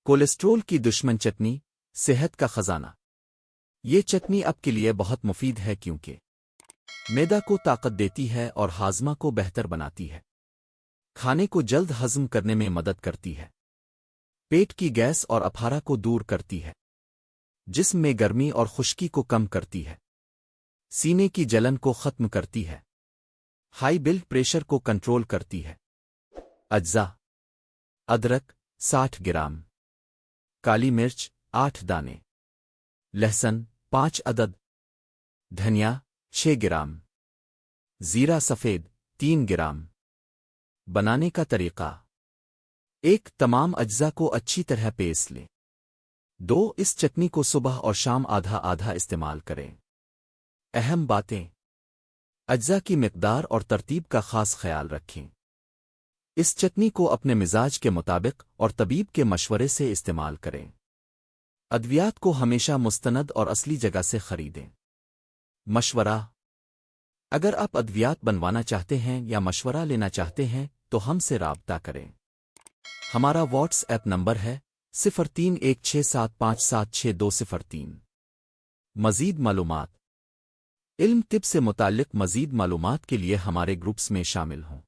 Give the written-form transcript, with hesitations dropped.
Cholesterol کی دشمن چٹنی صحت کا خزانہ۔ یہ چٹنی آپ کے لیے بہت مفید ہے کیونکہ معدہ کو طاقت دیتی ہے اور ہاضمہ کو بہتر بناتی ہے۔ کھانے کو جلد ہضم کرنے میں مدد کرتی ہے۔ پیٹ کی گیس اور اپھارا کو دور کرتی ہے۔ جسم میں گرمی اور خشکی کو کم کرتی ہے۔ سینے کی جلن کو ختم کرتی ہے۔ ہائی بلڈ پریشر کو کنٹرول کرتی ہے۔ اجزاء: ادرک 60 گرام، کالی مرچ 8 دانے، لہسن 5 عدد، دھنیا 6 گرام، زیرہ سفید 3 گرام۔ بنانے کا طریقہ: ایک تمام اجزاء کو اچھی طرح پیس لیں۔ 2 اس چٹنی کو صبح اور شام آدھا آدھا استعمال کریں۔ اہم باتیں: اجزاء کی مقدار اور ترتیب کا خاص خیال رکھیں۔ اس چٹنی کو اپنے مزاج کے مطابق اور طبیب کے مشورے سے استعمال کریں۔ ادویات کو ہمیشہ مستند اور اصلی جگہ سے خریدیں۔ مشورہ: اگر آپ ادویات بنوانا چاہتے ہیں یا مشورہ لینا چاہتے ہیں تو ہم سے رابطہ کریں۔ ہمارا واٹس ایپ نمبر ہے 031675762003۔ مزید معلومات: علم طب سے متعلق مزید معلومات کے لیے ہمارے گروپس میں شامل ہوں۔